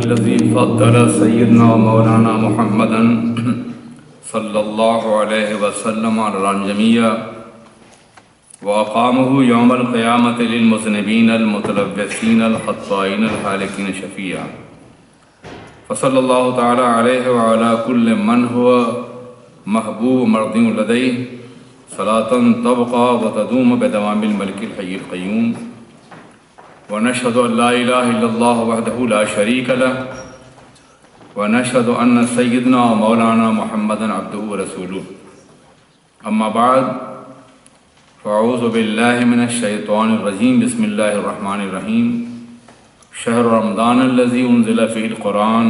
الذي فضل سيدنا مولانا محمدا صلى الله عليه وسلم على الجميع وأقامه يوم القيامة للمذنبين المتلبسين الخطائين الهالكين شفيعا فصلى الله تعالى عليه وعلى كل من هو محبوب مرضي لديه صلاة تبقى وتدوم بدوام الملك الحي القيوم ونشهد أن لا إله إلا الله وحده لا شريك له ونشهد أن سيدنا ومولانا محمدا عبده ورسوله أما بعد فأعوذ بالله من الشيطان الرجيم بسم الله الرحمن الرحيم شهر رمضان الذي أنزل فيه القرآن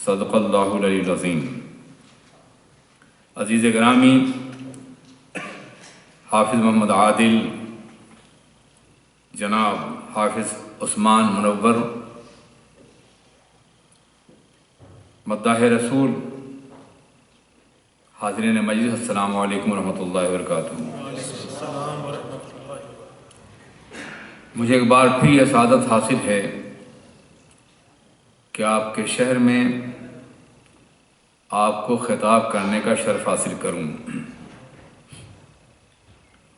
صدق الله العلي العظيم. عزیز گرامی، حافظ محمد عادل، جناب حافظ عثمان منور، مداح رسول، حاضرین مجلس، السلام علیکم ورحمۃ اللہ وبرکاتہ. مجھے ایک بار پھر یہ سعادت حاصل ہے کہ آپ کے شہر میں آپ کو خطاب کرنے کا شرف حاصل کروں.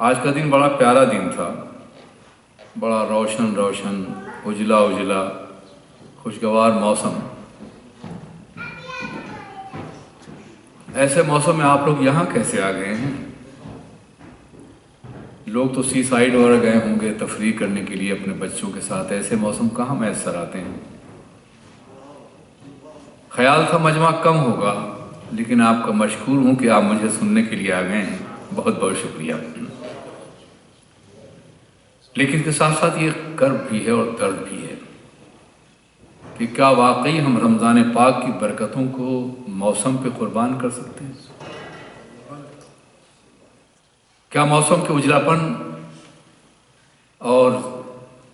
آج کا دن بڑا پیارا دن تھا، بڑا روشن روشن، اجلا اجلا، خوشگوار موسم. ایسے موسم میں آپ لوگ یہاں کیسے آ گئے ہیں؟ لوگ تو سی سائیڈ وغیرہ گئے ہوں گے تفریح کرنے کے لیے اپنے بچوں کے ساتھ. ایسے موسم کہاں میسر آتے ہیں؟ خیال تھا مجمع کم ہوگا، لیکن آپ کا مشکور ہوں کہ آپ مجھے سننے کے لیے آ گئے ہیں. بہت بہت شکریہ. لیکن اس کے ساتھ ساتھ یہ کرب بھی ہے اور درد بھی ہے کہ کیا واقعی ہم رمضان پاک کی برکتوں کو موسم پہ قربان کر سکتے ہیں؟ کیا موسم کے اجلاپن اور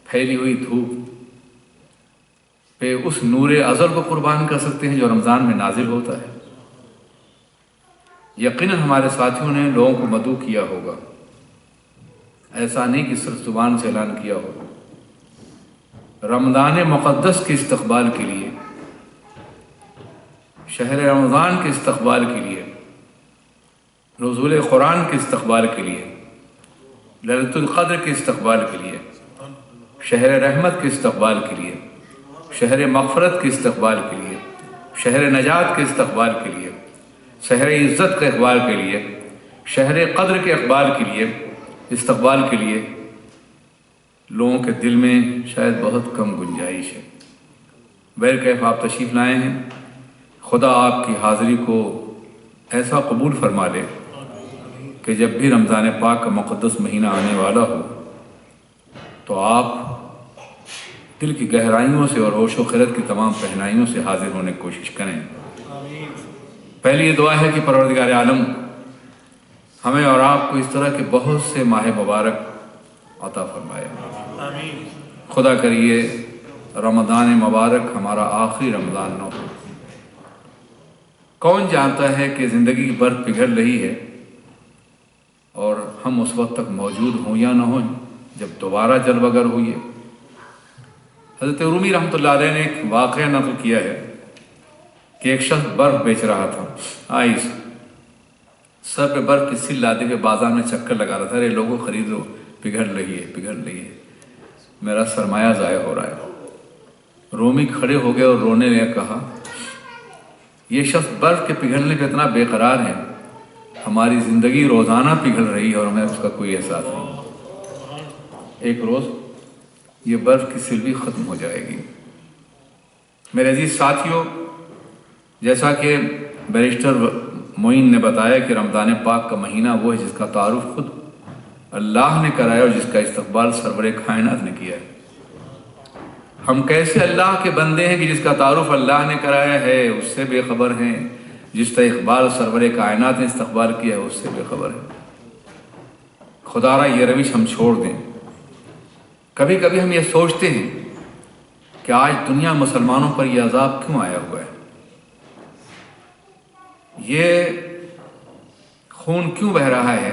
پھیلی ہوئی دھوپ پہ اس نور ازل کو قربان کر سکتے ہیں جو رمضان میں نازل ہوتا ہے؟ یقیناً ہمارے ساتھیوں نے لوگوں کو مدعو کیا ہوگا، ایسا نہیں کہ صرف زبان سے اعلان کیا ہوگا. رمضان مقدس کے استقبال کے لیے، شہر رمضان کے استقبال کے لیے، نزول قرآن کے استقبال کے لیے، لیلۃ القدر کے استقبال کے لیے، شہر رحمت کے استقبال کے لیے، شہر مغفرت کے استقبال کے لیے، شہر نجات کے استقبال کے لیے، شہر عزت کے اقبال کے لیے، شہر قدر کے اقبال کے لیے، استقبال کے لیے لوگوں کے دل میں شاید بہت کم گنجائش ہے. بہرکیف آپ تشریف لائے ہیں. خدا آپ کی حاضری کو ایسا قبول فرما لے کہ جب بھی رمضان پاک کا مقدس مہینہ آنے والا ہو تو آپ دل کی گہرائیوں سے اور ہوش و خرد کی تمام پہنائیوں سے حاضر ہونے کی کوشش کریں. پہلی یہ دعا ہے کہ پروردگار عالم ہمیں اور آپ کو اس طرح کے بہت سے ماہ مبارک عطا فرمائے. خدا کریے رمضان مبارک ہمارا آخری رمضان نہ ہو. کون جانتا ہے کہ زندگی کی برف پگھل رہی ہے اور ہم اس وقت تک موجود ہوں یا نہ ہوں جب دوبارہ جلوہ گر ہوئی ہے. حضرت رومی رحمۃ اللہ علیہ نے ایک واقعہ نقل کیا ہے کہ ایک شخص برف بیچ رہا تھا. آئس سر پہ برف کی سل لاتے ہوئے بازار میں چکر لگا رہا تھا. ارے لوگوں خریدو، پگھل رہی ہے، پگھل رہی ہے، میرا سرمایہ ضائع ہو رہا ہے. رومی کھڑے ہو گئے اور رونے لگے. کہا یہ شخص برف کے پگھلنے پہ اتنا بے قرار ہے، ہماری زندگی روزانہ پگھل رہی ہے اور ہمیں اس کا کوئی احساس نہیں. ایک روز یہ برف کی سل بھی ختم ہو جائے گی. میرے عزیز ساتھیوں، جیسا کہ بیرسٹر معین نے بتایا کہ رمضان پاک کا مہینہ وہ ہے جس کا تعارف خود اللہ نے کرایا اور جس کا استقبال سرور کائنات نے کیا ہے. ہم کیسے اللہ کے بندے ہیں کہ جس کا تعارف اللہ نے کرایا ہے اس سے بے خبر ہیں، جس کا اقبال سرور کائنات نے استقبال کیا ہے اس سے بے خبر ہیں. خدا را یہ روش ہم چھوڑ دیں. کبھی کبھی ہم یہ سوچتے ہیں کہ آج دنیا مسلمانوں پر یہ عذاب کیوں آیا ہوا ہے، یہ خون کیوں بہہ رہا ہے.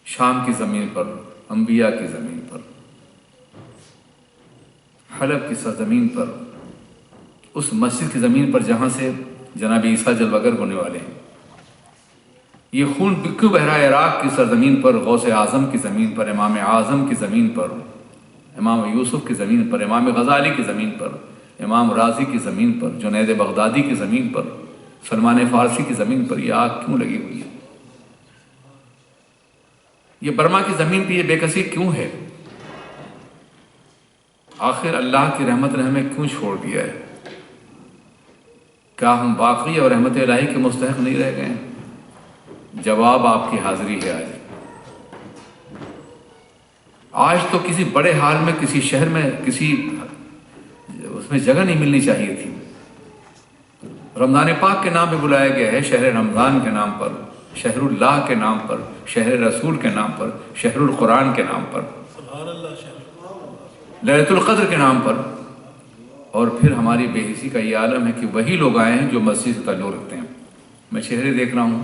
شام کی زمین پر، انبیاء کی زمین پر، حلب کی سرزمین پر، اس مسجد کی زمین پر جہاں سے جناب عیسیٰ جلوگر ہونے والے ہیں۔ یہ خون کیوں بہ رہا ہے عراق کی سرزمین پر، غوث اعظم کی زمین پر، امام اعظم کی زمین پر، امام یوسف کی زمین پر، امام غزالی کی زمین پر، امام رازی کی زمین پر، جنید بغدادی کی زمین پر، سلمان فارسی کی زمین پر یہ آگ کیوں لگی ہوئی ہے؟ یہ برما کی زمین پہ یہ بے کسی کیوں ہے؟ آخر اللہ کی رحمت نے ہمیں کیوں چھوڑ دیا ہے؟ کیا ہم باقی اور رحمت الہی کے مستحق نہیں رہ گئے؟ جواب آپ کی حاضری ہے آج تو کسی بڑے حال میں کسی شہر میں کسی اس میں جگہ نہیں ملنی چاہیے تھی۔ رمضان پاک کے نام پہ بلایا گیا ہے، شہر رمضان کے نام پر، شہر اللہ کے نام پر، شہر رسول کے نام پر، شہر القرآن کے نام پر، لیلۃ القدر کے نام پر، اور پھر ہماری بے حسی کا یہ عالم ہے کہ وہی لوگ آئے ہیں جو مسجد سے تعلق رکھتے ہیں۔ میں چہرے دیکھ رہا ہوں،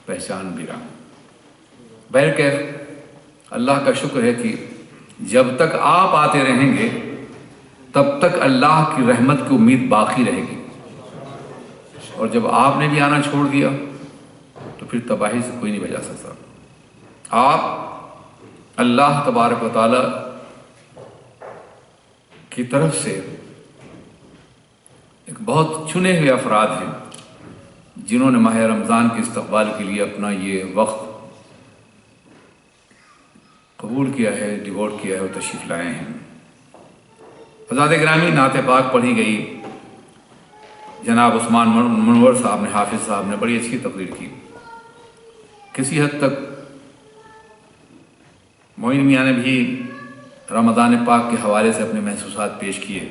پہچان بھی رہا ہوں۔ بہرکیف اللہ کا شکر ہے کہ جب تک آپ آتے رہیں گے تب تک اللہ کی رحمت کی امید باقی رہے گی، اور جب آپ نے بھی آنا چھوڑ دیا تو پھر تباہی سے کوئی نہیں بچا سکتا۔ آپ اللہ تبارک و تعالی کی طرف سے ایک بہت چنے ہوئے افراد ہیں جنہوں نے ماہ رمضان کے استقبال کے لیے اپنا یہ وقت قبول کیا ہے، ڈیووٹ کیا ہے اور تشریف لائے ہیں۔ حضرات گرامی، نعت پاک پڑھی گئی، جناب عثمان منور صاحب نے، حافظ صاحب نے بڑی اچھی تقریر کی۔ کسی حد تک معین میاں نے بھی رمضان پاک کے حوالے سے اپنے محسوسات پیش کیے۔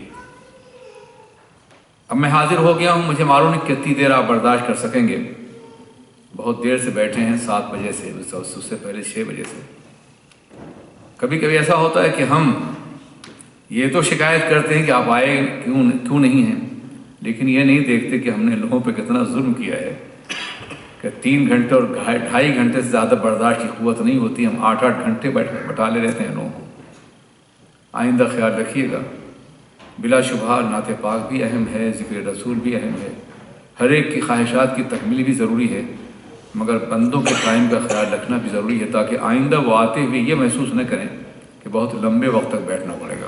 اب میں حاضر ہو گیا ہوں، مجھے معلوم نہیں کتنی دیر آپ برداشت کر سکیں گے۔ بہت دیر سے بیٹھے ہیں، 7 بجے سے، اس سے پہلے 6 بجے سے۔ کبھی کبھی ایسا ہوتا ہے کہ ہم یہ تو شکایت کرتے ہیں کہ آپ آئے کیوں نہیں ہیں، لیکن یہ نہیں دیکھتے کہ ہم نے لوگوں پہ کتنا ظلم کیا ہے کہ 3 گھنٹے اور 2.5 گھنٹے سے زیادہ برداشت کی قوت نہیں ہوتی، ہم 8 گھنٹے بٹا لے رہتے ہیں لوگوں کو۔ آئندہ خیال رکھیے گا۔ بلا شبہ نعت پاک بھی اہم ہے، ذکر رسول بھی اہم ہے، ہر ایک کی خواہشات کی تکمیل بھی ضروری ہے، مگر بندوں کے ٹائم کا خیال رکھنا بھی ضروری ہے تاکہ آئندہ وہ آتے ہوئے یہ محسوس نہ کریں کہ بہت لمبے وقت تک بیٹھنا پڑے گا۔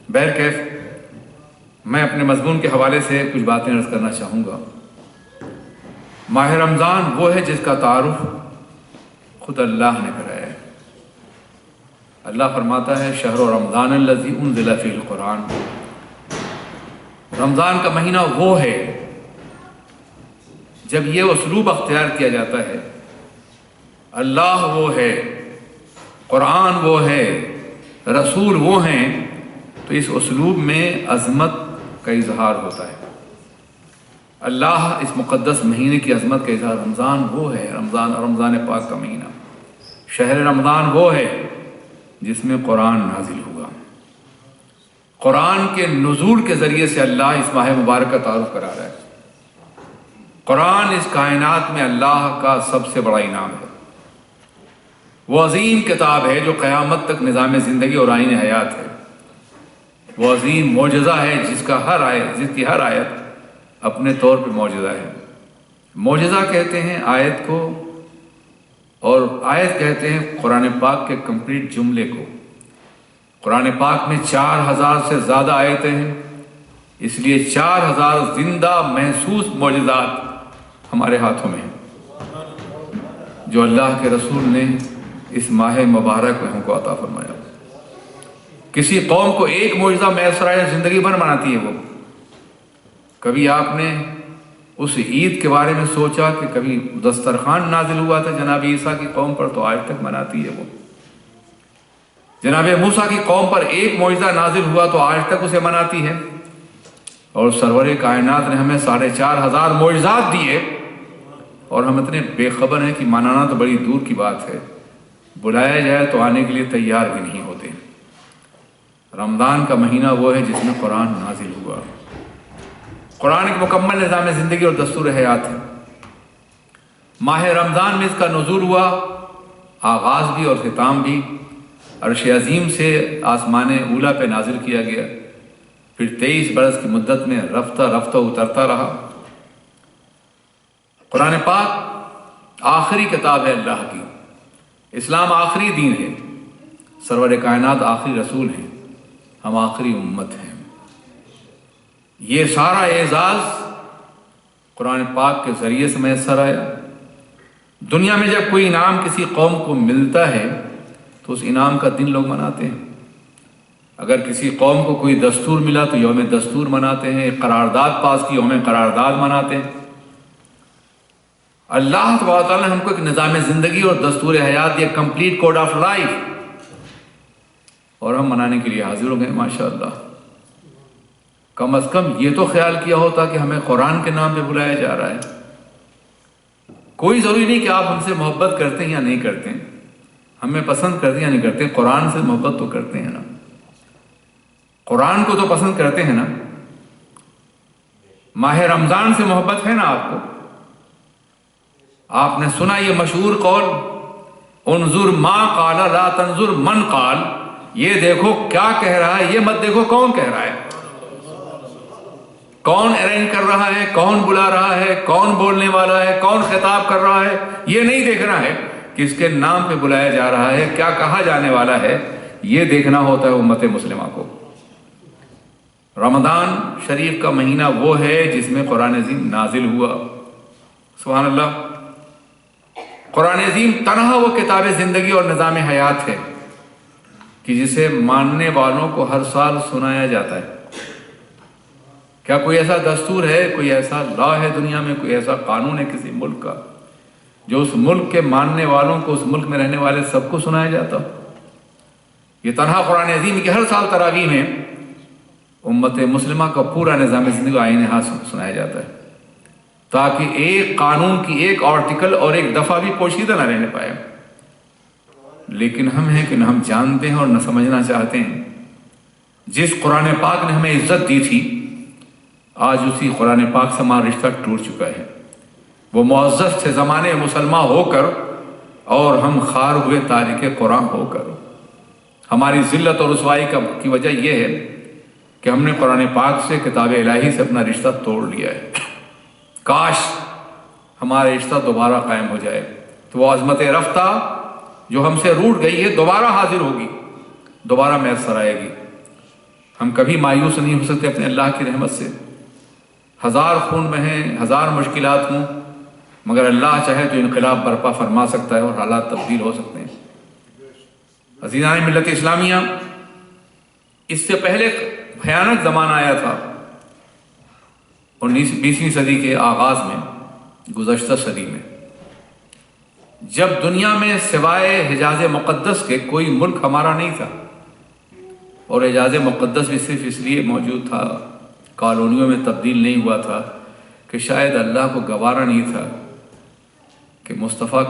بہرکیف میں اپنے مضمون کے حوالے سے کچھ باتیں عرض کرنا چاہوں گا۔ ماہ رمضان وہ ہے جس کا تعارف خود اللہ نے کرایا ہے۔ اللہ فرماتا ہے شہر رمضان الذی انزل فیہ القرآن، رمضان کا مہینہ وہ ہے جب یہ اسلوب اختیار کیا جاتا ہے، اللہ وہ ہے، قرآن وہ ہے، رسول وہ ہیں، تو اس اسلوب میں عظمت کا اظہار ہوتا ہے۔ اللہ اس مقدس مہینے کی عظمت کا اظہار، رمضان وہ ہے، رمضان پاک کا مہینہ، شہر رمضان وہ ہے جس میں قرآن نازل ہوا۔ قرآن کے نزول کے ذریعے سے اللہ اس ماہ مبارک کا تعارف کرا رہا ہے۔ قرآن اس کائنات میں اللہ کا سب سے بڑا انعام ہے۔ وہ عظیم کتاب ہے جو قیامت تک نظام زندگی اور آئین حیات ہے۔ وہ عظیم معجزہ ہے جس کی ہر آیت اپنے طور پہ معجزہ ہے۔ معجزہ کہتے ہیں آیت کو، اور آیت کہتے ہیں قرآن پاک کے کمپلیٹ جملے کو۔ قرآن پاک میں 4000 سے زیادہ آیتیں ہیں، اس لیے 4000 زندہ محسوس معجزات ہمارے ہاتھوں میں ہیں جو اللہ کے رسول نے اس ماہ مبارک میں ہم کو عطا فرمایا۔ کسی قوم کو ایک معجزہ میسر آیا زندگی بھر مناتی ہے وہ۔ کبھی آپ نے اس عید کے بارے میں سوچا کہ کبھی دسترخوان نازل ہوا تھا جناب عیسیٰ کی قوم پر، تو آج تک مناتی ہے وہ۔ جناب موسیٰ کی قوم پر ایک معجزہ نازل ہوا تو آج تک اسے مناتی ہے، اور سرور کائنات نے ہمیں 4500 معجزات دیے، اور ہم اتنے بے خبر ہیں کہ منانا تو بڑی دور کی بات ہے، بلایا جائے تو آنے کے لیے تیار بھی نہیں ہوتے۔ رمضان کا مہینہ وہ ہے جس میں قرآن نازل ہوا۔ قرآن ایک مکمل نظام زندگی اور دستور حیات ہے۔ ماہ رمضان میں اس کا نزول ہوا آغاز بھی اور ختام بھی عرش عظیم سے آسمان اولا پہ نازل کیا گیا، پھر 23 برس کی مدت میں رفتہ رفتہ اترتا رہا۔ قرآن پاک آخری کتاب ہے اللہ کی، اسلام آخری دین ہے، سرور کائنات آخری رسول ہیں، ہم آخری امت ہیں۔ یہ سارا اعزاز قرآن پاک کے ذریعے سے میسر آیا۔ دنیا میں جب کوئی انعام کسی قوم کو ملتا ہے تو اس انعام کا دن لوگ مناتے ہیں۔ اگر کسی قوم کو کوئی دستور ملا تو یوم دستور مناتے ہیں، ایک قرارداد پاس کی یوم قرارداد مناتے ہیں۔ اللہ تبارک تعالیٰ نے ہم کو ایک نظام زندگی اور دستور حیات دیا، کمپلیٹ کوڈ آف لائف، اور ہم منانے کے لیے حاضر ہو گئے ماشاءاللہ۔ کم از کم یہ تو خیال کیا ہوتا کہ ہمیں قرآن کے نام پہ بلایا جا رہا ہے۔ کوئی ضروری نہیں کہ آپ ہم سے محبت کرتے ہیں یا نہیں کرتے ہیں، ہمیں پسند کرتے ہیں یا نہیں کرتے، قرآن سے محبت تو کرتے ہیں نا، قرآن کو تو پسند کرتے ہیں نا۔ ماہ رمضان سے محبت ہے نا آپ کو؟ آپ نے سنا یہ مشہور قول، انظر ما قال لا تنظر من قال، یہ دیکھو کیا کہہ رہا ہے، یہ مت دیکھو کون کہہ رہا ہے، کون ارینج کر رہا ہے، کون بلا رہا ہے، کون بولنے والا ہے، کون خطاب کر رہا ہے، یہ نہیں دیکھنا ہے کہ اس کے نام پہ بلایا جا رہا ہے، کیا کہا جانے والا ہے، یہ دیکھنا ہوتا ہے امت مسلمہ کو۔ رمضان شریف کا مہینہ وہ ہے جس میں قرآن عظیم نازل ہوا، سبحان اللہ۔ قرآن عظیم تنہا وہ کتاب زندگی اور نظام حیات ہے کہ جسے ماننے والوں کو ہر سال سنایا جاتا ہے۔ کیا کوئی ایسا دستور ہے، کوئی ایسا لا ہے دنیا میں، کوئی ایسا قانون ہے کسی ملک کا جو اس ملک کے ماننے والوں کو، اس ملک میں رہنے والے سب کو سنایا جاتا؟ یہ تنہا قرآن عظیم کی ہر سال تراویح میں امت مسلمہ کا پورا نظام زندگی آئین ہاتھ سنایا جاتا ہے، تاکہ ایک قانون کی ایک آرٹیکل اور ایک دفعہ بھی پوشیدہ نہ رہنے پائے۔ لیکن ہم ہیں کہ نہ ہم جانتے ہیں اور نہ سمجھنا چاہتے ہیں۔ جس قرآن پاک نے ہمیں عزت دی تھی، آج اسی قرآن پاک سے ہمارا رشتہ ٹوٹ چکا ہے۔ وہ معزز تھے زمانے مسلمان ہو کر، اور ہم خار ہوئے تارک قرآن ہو کر۔ ہماری ذلت اور رسوائی کی وجہ یہ ہے کہ ہم نے قرآن پاک سے، کتاب الہی سے اپنا رشتہ توڑ لیا ہے۔ کاش ہمارا رشتہ دوبارہ قائم ہو جائے تو وہ عظمت رفتہ جو ہم سے روٹ گئی ہے دوبارہ حاضر ہوگی، دوبارہ میسر آئے گی۔ ہم کبھی مایوس نہیں ہو سکتے اپنے اللہ کی رحمت سے، ہزار خون بہیں، ہزار مشکلات ہوں، مگر اللہ چاہے تو انقلاب برپا فرما سکتا ہے اور حالات تبدیل ہو سکتے ہیں۔ عزیزان ملت اسلامیہ، اس سے پہلے بھیانک زمانہ آیا تھا 20ویں صدی کے آغاز میں، گزشتہ صدی میں، جب دنیا میں سوائے حجاز مقدس کے کوئی ملک ہمارا نہیں تھا، اور حجاز مقدس بھی صرف اس لیے موجود تھا، کالونیوں میں تبدیل نہیں ہوا تھا کہ شاید اللہ کو گوارا نہیں تھا کہ مصطفیٰ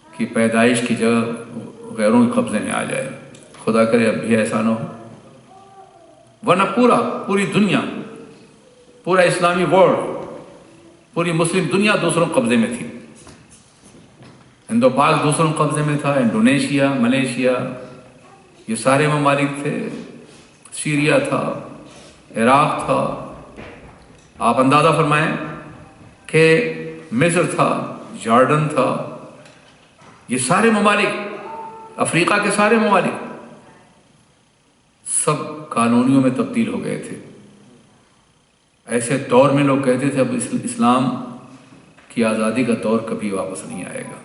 کی پیدائش کی جگہ غیروں کے قبضے میں آ جائے۔ خدا کرے اب بھی ایسا نہ ہو، ورنہ پوری دنیا، پورا اسلامی ورلڈ، پوری مسلم دنیا دوسروں قبضے میں تھی۔ ہندو پاک دوسروں قبضے میں تھا، انڈونیشیا، ملیشیا، یہ سارے ممالک تھے، سیریا تھا، عراق تھا، آپ اندازہ فرمائیں کہ مصر تھا، جارڈن تھا، یہ سارے ممالک، افریقہ کے سارے ممالک سب کالونیوں میں تبدیل ہو گئے تھے۔ ایسے دور میں لوگ کہتے تھے اب اسلام کی آزادی کا دور کبھی واپس نہیں آئے گا۔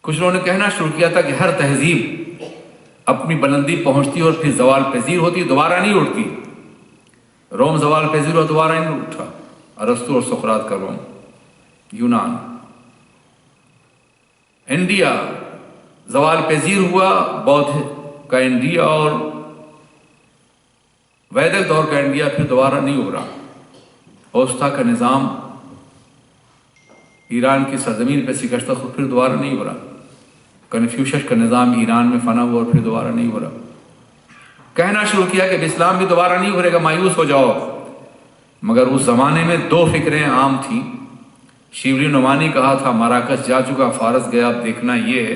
کچھ لوگوں نے کہنا شروع کیا تھا کہ ہر تہذیب اپنی بلندی پہنچتی اور پھر زوال پذیر ہوتی، دوبارہ نہیں اٹھتی۔ روم زوال پذیر اور دوبارہ نہیں اٹھا، ارسطو اور سقراط کا روم، یونان۔ انڈیا زوال پذیر ہوا، بودھ کا انڈیا اور ویدک دور کا انڈیا پھر دوبارہ نہیں ابھرا۔ اوستا کا نظام ایران کی سرزمین پہ شکستہ خود پھر دوبارہ نہیں ابھرا۔ کنفیوشس کا نظام ایران میں فنا ہوا اور پھر دوبارہ نہیں ابھرا۔ کہنا شروع کیا کہ اسلام بھی دوبارہ نہیں ابھرے گا، مایوس ہو جاؤ۔ مگر اس زمانے میں دو فکریں عام تھیں شیولی نعمانی کہا تھا مراکش جا چکا فارس گیا، اب دیکھنا یہ ہے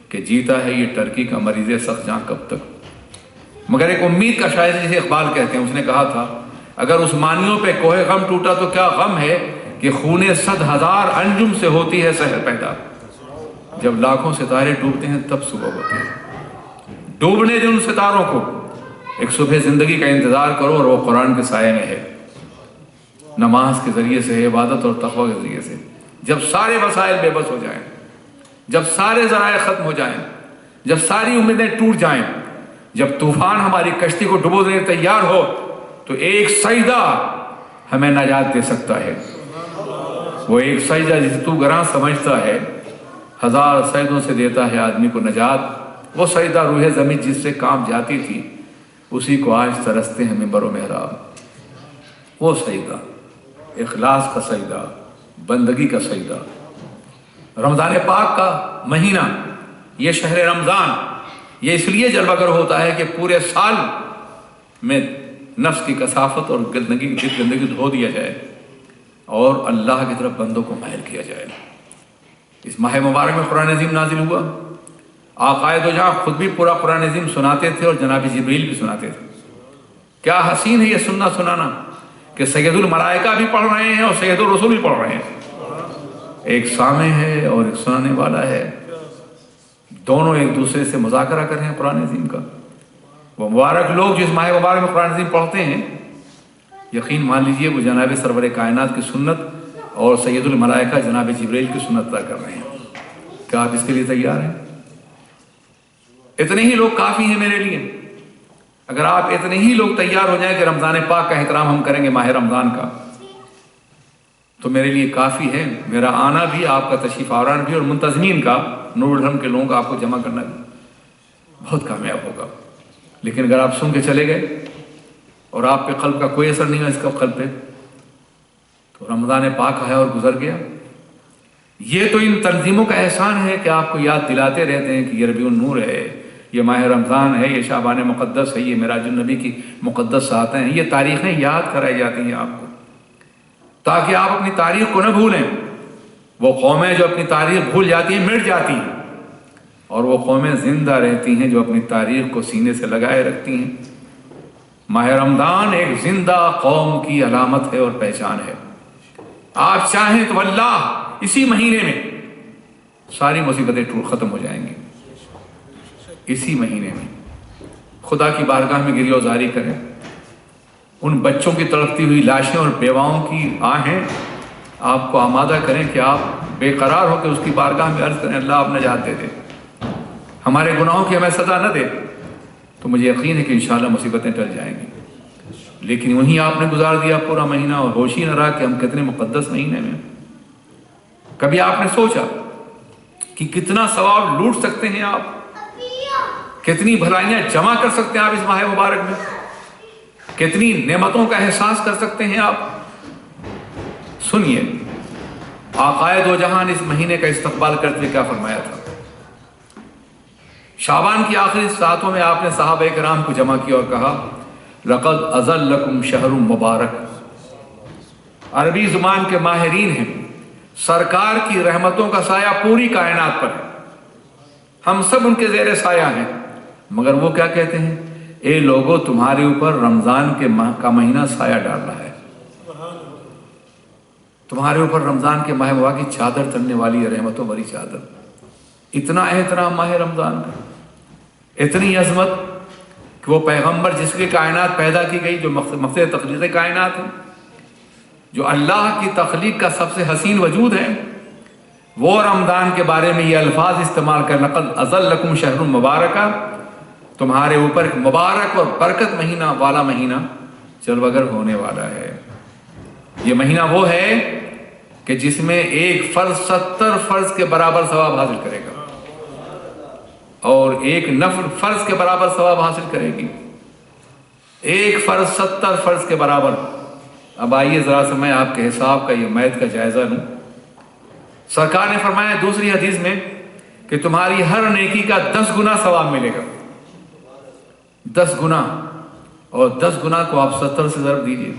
کہ جیتا ہے یہ ٹرکی کا مریض سخت جاں کب تک۔ مگر ایک امید کا شاعر جسے اقبال کہتے ہیں، اس نے کہا تھا اگر عثمانیوں پہ کوہ غم ٹوٹا تو کیا غم ہے کہ خونے 100,000 انجم سے ہوتی ہے سحر پیدا۔ جب لاکھوں ستارے ڈوبتے ہیں تب صبح ہوتی ہے۔ ڈوبنے دے ان ستاروں کو، ایک صبح زندگی کا انتظار کرو اور وہ قرآن کے سائے میں ہے، نماز کے ذریعے سے، عبادت اور تقوی کے ذریعے سے۔ جب سارے وسائل بے بس ہو جائیں، جب سارے ذرائع ختم ہو جائیں، جب ساری امیدیں ٹوٹ جائیں، جب طوفان ہماری کشتی کو ڈبو دینے تیار ہو، تو ایک سجدہ ہمیں نجات دے سکتا ہے۔ وہ ایک سجدہ جسے تو گراں سمجھتا ہے، 1000 سجدوں سے دیتا ہے آدمی کو نجات۔ وہ سجدہ روح زمین جس سے کام جاتی تھی، اسی کو آج ترستے ہیں منبر و محراب۔ وہ سجدہ، اخلاص کا سجدہ، بندگی کا سجدہ۔ رمضان پاک کا مہینہ، یہ شہر رمضان، یہ اس لیے جلوہ گر ہوتا ہے کہ پورے سال میں نفس کی کثافت اور گندگی دھو دیا جائے اور اللہ کی طرف بندوں کو مائل کیا جائے۔ اس ماہ مبارک میں قرآن عظیم نازل ہوا۔ آقائے دو جہاں خود بھی پورا قرآن عظیم سناتے تھے اور جناب جبریل بھی سناتے تھے۔ کیا حسین ہے یہ سننا سنانا کہ سید الملائکہ بھی پڑھ رہے ہیں اور سید الرسول بھی پڑھ رہے ہیں۔ ایک سامع ہے اور ایک سنانے والا ہے، دونوں ایک دوسرے سے مذاکرہ کر رہے ہیں قرآن عظیم کا۔ وہ مبارک لوگ جو اس ماہ مبارک میں قرآن عظیم پڑھتے ہیں، یقین مان لیجئے وہ جناب سرور کائنات کی سنت اور سید الملائکہ جناب جبریل کی سنت ادا کر رہے ہیں۔ کیا آپ اس کے لیے تیار ہیں؟ اتنے ہی لوگ کافی ہیں میرے لیے۔ اگر آپ اتنے ہی لوگ تیار ہو جائیں کہ رمضان پاک کا احترام ہم کریں گے، ماہ رمضان کا، تو میرے لیے کافی ہے۔ میرا آنا بھی، آپ کا تشریف آوران بھی، اور منتظمین کا، نور الحرم کے لوگوں کا آپ کو جمع کرنا بھی بہت کامیاب ہوگا۔ لیکن اگر آپ سن کے چلے گئے اور آپ پہ قلب کا کوئی اثر نہیں ہوا اس کا قلب پہ، تو رمضان پاک ہے اور گزر گیا۔ یہ تو ان تنظیموں کا احسان ہے کہ آپ کو یاد دلاتے رہتے ہیں کہ یہ ربیع النور ہے، یہ ماہ رمضان ہے، یہ شعبان مقدس ہے، یہ معراج النبی کی مقدس ساعتیں ہیں۔ یہ تاریخیں یاد کرائی جاتی ہیں آپ کو، تاکہ آپ اپنی تاریخ کو نہ بھولیں۔ وہ قومیں جو اپنی تاریخ بھول جاتی ہیں مٹ جاتی ہیں، اور وہ قومیں زندہ رہتی ہیں جو اپنی تاریخ کو سینے سے لگائے رکھتی ہیں۔ ماہ رمضان ایک زندہ قوم کی علامت ہے اور پہچان ہے۔ آپ چاہیں تو اللہ اسی مہینے میں ساری مصیبتیں ختم ہو جائیں گی۔ اسی مہینے میں خدا کی بارگاہ میں گریہ وزاری کریں، ان بچوں کی تڑپتی ہوئی لاشیں اور بیواؤں کی آہیں آپ کو آمادہ کریں کہ آپ بے قرار ہو کے اس کی بارگاہ میں عرض کریں، اللہ آپ نجات دے دے، ہمارے گناہوں کی ہمیں سزا نہ دے، تو مجھے یقین ہے کہ انشاءاللہ مصیبتیں ٹل جائیں گی۔ لیکن وہیں آپ نے گزار دیا پورا مہینہ اور ہوش ہی نہ رہا کہ ہم کتنے مقدس مہینے میں۔ کبھی آپ نے سوچا کہ کتنا ثواب لوٹ سکتے ہیں آپ، کتنی بھلائیاں جمع کر سکتے ہیں آپ اس ماہ مبارک میں، کتنی نعمتوں کا احساس کر سکتے ہیں آپ؟ سنیے آقائے دو جہان اس مہینے کا استقبال کرتے ہوئے کیا فرمایا تھا۔ شعبان کی آخری ساعتوں میں آپ نے صحابہ کرام کو جمع کیا اور کہا لقد اظلکم شہر مبارک۔ عربی زبان کے ماہرین ہیں، سرکار کی رحمتوں کا سایہ پوری کائنات پر ہے، ہم سب ان کے زیر سایہ ہیں، مگر وہ کیا کہتے ہیں، اے لوگوں تمہارے اوپر رمضان کا مہینہ سایہ ڈال رہا ہے، تمہارے اوپر رمضان کے ماہ مبارک کی چادر تننے والی ہے، رحمتوں بھری چادر۔ اتنا احترام ماہ رمضان کا، اتنی عظمت کہ وہ پیغمبر جس کی کائنات پیدا کی گئی، جو مقصد تخلیق کائنات ہے، جو اللہ کی تخلیق کا سب سے حسین وجود ہے، وہ رمضان کے بارے میں یہ الفاظ استعمال کر لقد اظلکم شہر مبارکہ، تمہارے اوپر ایک مبارک اور برکت مہینہ والا مہینہ جلوگر ہونے والا ہے۔ یہ مہینہ وہ ہے کہ جس میں ایک فرض 70 فرض کے برابر ثواب حاصل کرے گا اور ایک نفل فرض کے برابر ثواب حاصل کرے گی۔ ایک فرض 70 فرض کے برابر۔ اب آئیے ذرا سے میں آپ کے حساب کا یہ میت کا جائزہ لوں۔ سرکار نے فرمایا دوسری حدیث میں کہ تمہاری ہر نیکی کا 10 گنا ثواب ملے گا، 10 گنا، اور 10 گنا کو آپ 70 سے ضرب دیجئے،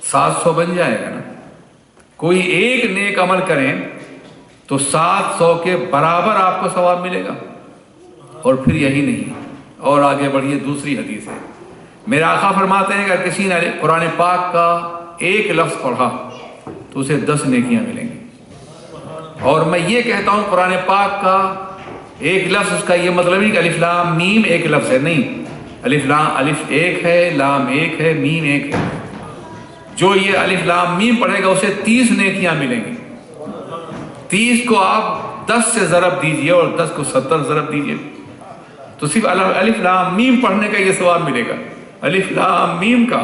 700 بن جائے گا نا۔ کوئی ایک نیک عمل کریں تو 700 کے برابر آپ کو ثواب ملے گا۔ اور پھر یہی نہیں، اور آگے بڑھیے، دوسری حدیث ہے، میرے آقا فرماتے ہیں کہ اگر کسی نے قرآن پاک کا ایک لفظ پڑھا تو اسے 10 نیکیاں ملیں گی۔ اور میں یہ کہتا ہوں قرآن پاک کا ایک لفظ، اس کا یہ مطلب نہیں کہ الف لام میم ایک لفظ ہے، نہیں، الف ایک ہے، لام ایک ہے، میم ایک ہے۔ جو یہ الف لام میم پڑھے گا اسے 30 نیکیاں ملیں گی۔ 30 کو آپ 10 سے ضرب دیجئے اور 10 کو 70 ضرب دیجئے تو صرف الف لام میم پڑھنے کا یہ ثواب ملے گا، الف لام میم کا۔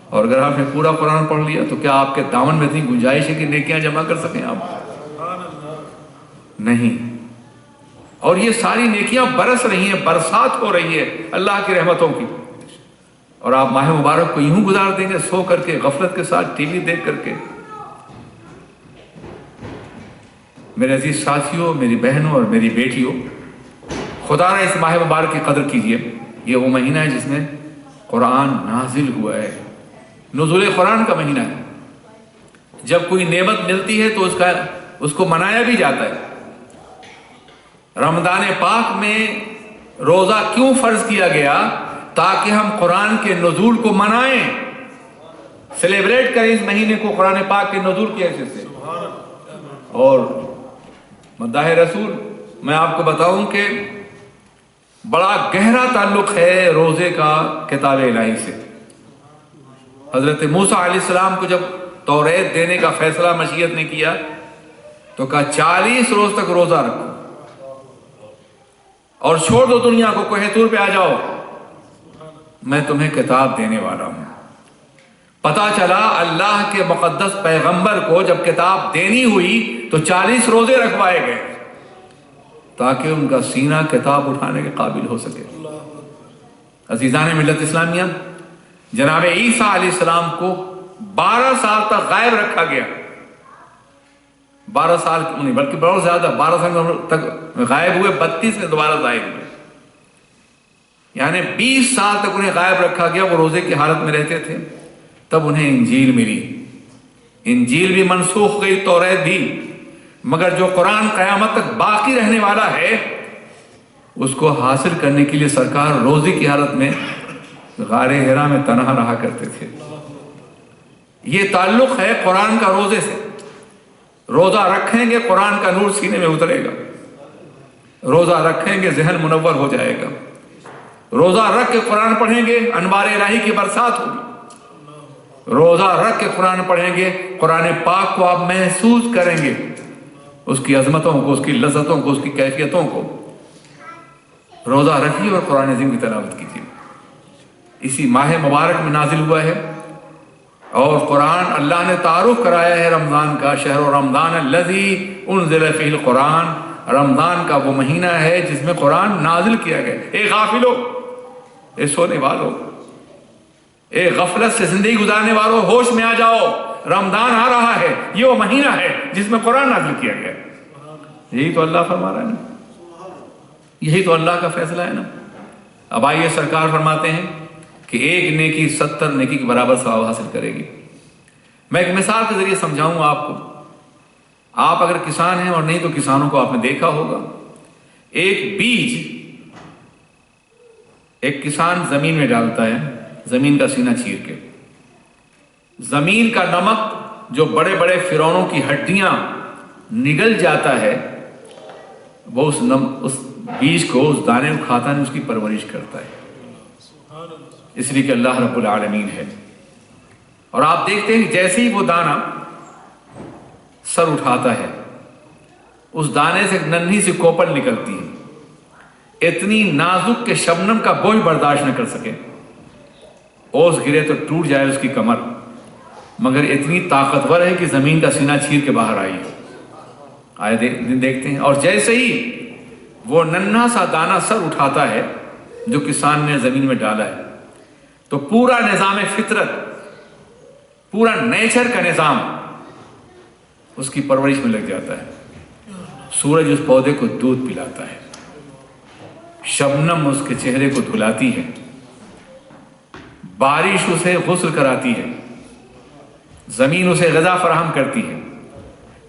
اور اگر آپ نے پورا قرآن پڑھ لیا تو کیا آپ کے دامن میں اتنی گنجائش ہے کہ نیکیاں جمع کر سکیں آپ؟ نہیں۔ اور یہ ساری نیکیاں برس رہی ہیں، برسات ہو رہی ہے اللہ کی رحمتوں کی، اور آپ ماہ مبارک کو یوں گزار دیں گے سو کر کے، غفلت کے ساتھ ٹی وی دیکھ کر کے۔ میرے عزیز ساتھیوں، میری بہنوں اور میری بیٹیوں، خدا نے اس ماہ مبارک کی قدر کیجیے۔ یہ وہ مہینہ ہے جس میں قرآن نازل ہوا ہے، نزول قرآن کا مہینہ ہے۔ جب کوئی نعمت ملتی ہے تو اس کو منایا بھی جاتا ہے۔ رمضان پاک میں روزہ کیوں فرض کیا گیا؟ تاکہ ہم قرآن کے نزول کو منائیں، سیلیبریٹ کریں اس مہینے کو قرآن پاک کے نزول کی حیثیت سے۔ اور مداح رسول، میں آپ کو بتاؤں کہ بڑا گہرا تعلق ہے روزے کا کتاب الہی سے۔ حضرت موسیٰ علیہ السلام کو جب توریت دینے کا فیصلہ مشیت نے کیا تو کہا 40 روز تک روزہ رکھو اور چھوڑ دو دنیا کو، کوہ طور پہ آ جاؤ، میں تمہیں کتاب دینے والا ہوں۔ پتا چلا اللہ کے مقدس پیغمبر کو جب کتاب دینی ہوئی تو 40 روزے رکھوائے گئے تاکہ ان کا سینہ کتاب اٹھانے کے قابل ہو سکے۔ عزیزان ملت اسلامیہ، جناب عیسیٰ علیہ السلام کو 12 سال تک غائب رکھا گیا، 12 سال نہیں بلکہ بہت زیادہ، 12 سال تک غائب ہوئے، 32 میں دوبارہ ظاہر ہوئے، یعنی 20 سال تک انہیں غائب رکھا گیا۔ وہ روزے کی حالت میں رہتے تھے، تب انہیں انجیل ملی۔ انجیل بھی منسوخ گئی، توریت بھی، مگر جو قرآن قیامت تک باقی رہنے والا ہے اس کو حاصل کرنے کے لیے سرکار روزے کی حالت میں غار حرا میں تنہا رہا کرتے تھے۔ یہ تعلق ہے قرآن کا روزے سے۔ روزہ رکھیں گے قرآن کا نور سینے میں اترے گا، روزہ رکھیں گے ذہن منور ہو جائے گا، روزہ رکھ کے قرآن پڑھیں گے انوار الہی کی برسات ہوگی، روزہ رکھ کے قرآن پڑھیں گے قرآن پاک کو آپ محسوس کریں گے، اس کی عظمتوں کو، اس کی لذتوں کو، اس کی کیفیتوں کو۔ روزہ رکھیے اور قرآن عظیم کی تلاوت کیجیے۔ اسی ماہ مبارک میں نازل ہوا ہے، اور قرآن اللہ نے تعارف کرایا ہے رمضان کا، شہر رمضان الذی انزل فیہ القرآن، رمضان کا وہ مہینہ ہے جس میں قرآن نازل کیا گیا۔ اے غافلو، اے سونے والو، اے غفلت سے زندگی گزارنے والو، ہوش میں آ جاؤ، رمضان آ رہا ہے، یہ وہ مہینہ ہے جس میں قرآن نازل کیا گیا۔ یہی تو اللہ فرما رہا ہے نا، یہی تو اللہ کا فیصلہ ہے نا۔ اب آئیے، سرکار فرماتے ہیں کہ ایک نیکی 70 نیکی کے برابر ثواب حاصل کرے گی۔ میں ایک مثال کے ذریعے سمجھاؤں آپ کو۔ آپ اگر کسان ہیں، اور نہیں تو کسانوں کو آپ نے دیکھا ہوگا، ایک بیج ایک کسان زمین میں ڈالتا ہے، زمین کا سینہ چیر کے، زمین کا نمک جو بڑے بڑے فرعونوں کی ہڈیاں نگل جاتا ہے، وہ اس بیج کو، اس دانے کو کھاتا ہے، اس کی پرورش کرتا ہے، اس لیے کہ اللہ رب العالمین ہے۔ اور آپ دیکھتے ہیں کہ جیسے ہی وہ دانہ سر اٹھاتا ہے، اس دانے سے ایک ننھی سی کوپل نکلتی ہے، اتنی نازک کہ شبنم کا بوجھ برداشت نہ کر سکے، اوس گرے تو ٹوٹ جائے اس کی کمر، مگر اتنی طاقتور ہے کہ زمین کا سینہ چیر کے باہر آئی ہے۔ آئے دیکھتے ہیں، اور جیسے ہی وہ ننھا سا دانہ سر اٹھاتا ہے جو کسان نے زمین میں ڈالا ہے، تو پورا نظام فطرت، پورا نیچر کا نظام اس کی پرورش میں لگ جاتا ہے۔ سورج اس پودے کو دودھ پلاتا ہے، شبنم اس کے چہرے کو دھلاتی ہے، بارش اسے غسل کراتی ہے، زمین اسے غذا فراہم کرتی ہے،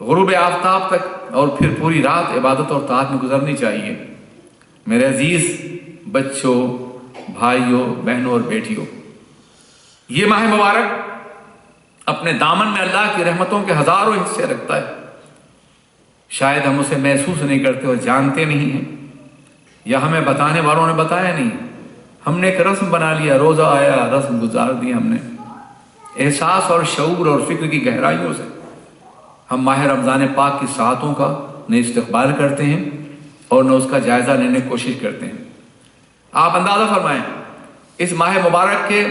غروب آفتاب تک اور پھر پوری رات عبادت اور طاعت میں گزرنی چاہیے۔ میرے عزیز بچوں، بھائیوں، بہنوں اور بیٹیوں، یہ ماہ مبارک اپنے دامن میں اللہ کی رحمتوں کے ہزاروں حصے رکھتا ہے۔ شاید ہم اسے محسوس نہیں کرتے اور جانتے نہیں ہیں، یا ہمیں بتانے والوں نے بتایا نہیں۔ ہم نے ایک رسم بنا لیا، روزہ آیا، رسم گزار دی ہم نے۔ احساس اور شعور اور فکر کی گہرائیوں سے ہم ماہ رمضان پاک کی ساعتوں کا نہ استقبال کرتے ہیں اور نہ اس کا جائزہ لینے کی کوشش کرتے ہیں۔ آپ اندازہ فرمائیں، اس ماہ مبارک کے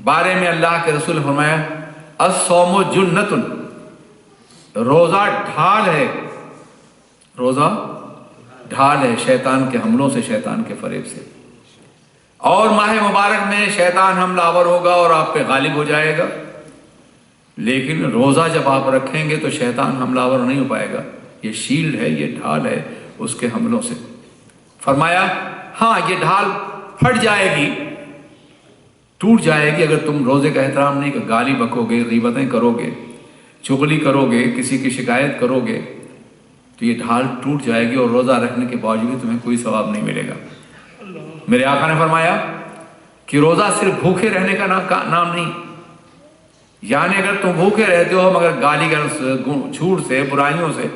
بارے میں اللہ کے رسول نے فرمایا، الصوم جنۃ، روزہ ڈھال ہے، روزہ ڈھال ہے شیطان کے حملوں سے، شیطان کے فریب سے۔ اور ماہ مبارک میں شیطان حملہ آور ہوگا اور آپ پہ غالب ہو جائے گا، لیکن روزہ جب آپ رکھیں گے تو شیطان حملہ آور نہیں ہو پائے گا۔ یہ شیلڈ ہے، یہ ڈھال ہے اس کے حملوں سے۔ فرمایا ہاں یہ ڈھال پھٹ جائے گی، ٹوٹ جائے گی اگر تم روزے کا احترام نہیں، کہ گالی بکو گے، غیبتیں کرو گے، چغلی کرو گے، کسی کی شکایت کرو گے، تو یہ ڈھال ٹوٹ جائے گی اور روزہ رکھنے کے باوجود تمہیں کوئی ثواب نہیں ملے گا۔ میرے آقا نے فرمایا کہ روزہ صرف بھوکے رہنے کا نام نہیں، یعنی اگر تم بھوکے رہتے ہو مگر گالی گلوچ سے، جھوٹ سے، برائیوں سے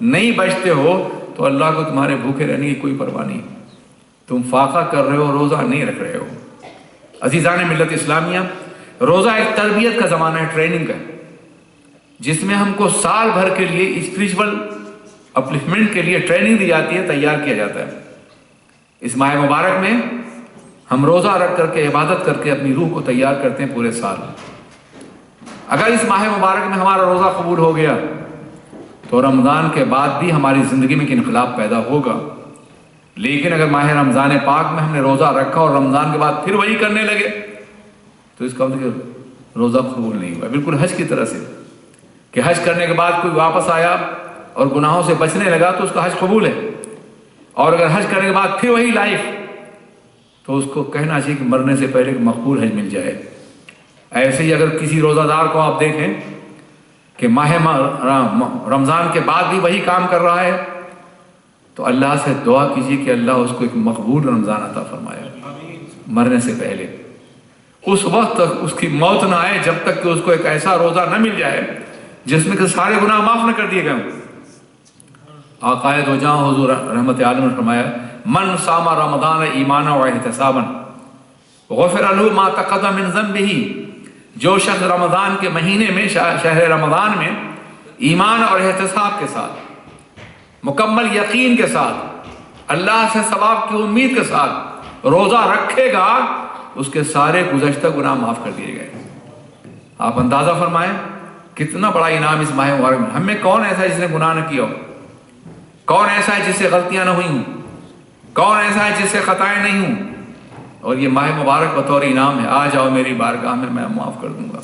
نہیں بچتے ہو تو اللہ کو تمہارے بھوکے رہنے کی کوئی پرواہ نہیں۔ تم فاقہ کر رہے ہو، روزہ نہیں رکھ رہے ہو۔ عزیزان ملت اسلامیہ، روزہ ایک تربیت کا زمانہ ہے، ٹریننگ کا، جس میں ہم کو سال بھر کے لیے اسپریچول اپلفمنٹ کے لیے ٹریننگ دی جاتی ہے، تیار کیا جاتا ہے۔ اس ماہ مبارک میں ہم روزہ رکھ کر کے، عبادت کر کے اپنی روح کو تیار کرتے ہیں پورے سال۔ اگر اس ماہ مبارک میں ہمارا روزہ قبول ہو گیا تو رمضان کے بعد بھی ہماری زندگی میں ایک انقلاب پیدا ہوگا۔ لیکن اگر ماہ رمضان پاک میں ہم نے روزہ رکھا اور رمضان کے بعد پھر وہی کرنے لگے تو اس کا مطلب روزہ قبول نہیں ہوا۔ بالکل حج کی طرح سے کہ حج کرنے کے بعد کوئی واپس آیا اور گناہوں سے بچنے لگا تو اس کا حج قبول ہے، اور اگر حج کرنے کے بعد پھر وہی لائف تو اس کو کہنا چاہیے کہ مرنے سے پہلے مقبول حج مل جائے۔ ایسے ہی اگر کسی روزہ دار کو آپ دیکھیں کہ ماہ رمضان کے بعد بھی وہی کام کر رہا ہے تو اللہ سے دعا کیجیے کہ اللہ اس کو ایک مقبول رمضان عطا فرمائے مرنے سے پہلے۔ اس وقت تک اس کی موت نہ آئے جب تک کہ اس کو ایک ایسا روزہ نہ مل جائے جس میں کہ سارے گناہ معاف نہ کر دیے گئے ہوں۔ آقا دو جہاں حضور رحمت عالم نے فرمایا، من صام رمضان ایمانا و احتسابا غفر له ما تقدم من ذنبہ، جو شخص رمضان کے مہینے میں، شہر رمضان میں ایمان اور احتساب کے ساتھ، مکمل یقین کے ساتھ، اللہ سے ثواب کی امید کے ساتھ روزہ رکھے گا، اس کے سارے گزشتہ گناہ معاف کر دیے گئے۔ آپ اندازہ فرمائیں کتنا بڑا انعام اس ماہ مبارک میں۔ ہم میں کون ایسا ہے جس نے گناہ نہ کیا ہو؟ کون ایسا ہے جس سے غلطیاں نہ ہوئی ہوں؟ کون ایسا ہے جس سے خطائیں نہیں ہوں؟ اور یہ ماہ مبارک بطور انعام ہے، آ جاؤ میری بارگاہ میں معاف کر دوں گا،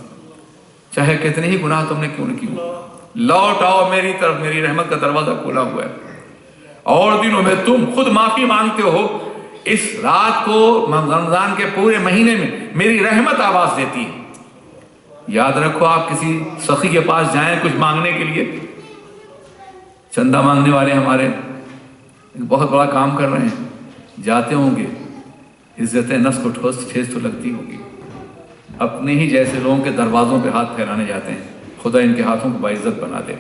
چاہے کتنے ہی گناہ تم نے کیوں نہ کیوں، لوٹ آؤ میری طرف، میری رحمت کا دروازہ کھولا ہوا ہے۔ اور دنوں میں تم خود معافی مانگتے ہو، اس رات کو رمضان کے پورے مہینے میں میری رحمت آواز دیتی ہے۔ یاد رکھو، آپ کسی سخی کے پاس جائیں کچھ مانگنے کے لیے، چندہ مانگنے والے ہمارے بہت بڑا کام کر رہے ہیں، جاتے ہوں گے، عزت نفس کو ٹھیس تو لگتی ہوگی، اپنے ہی جیسے لوگوں کے دروازوں پہ ہاتھ پھیلانے جاتے ہیں، خدا ان کے ہاتھوں کو باعزت بنا دے،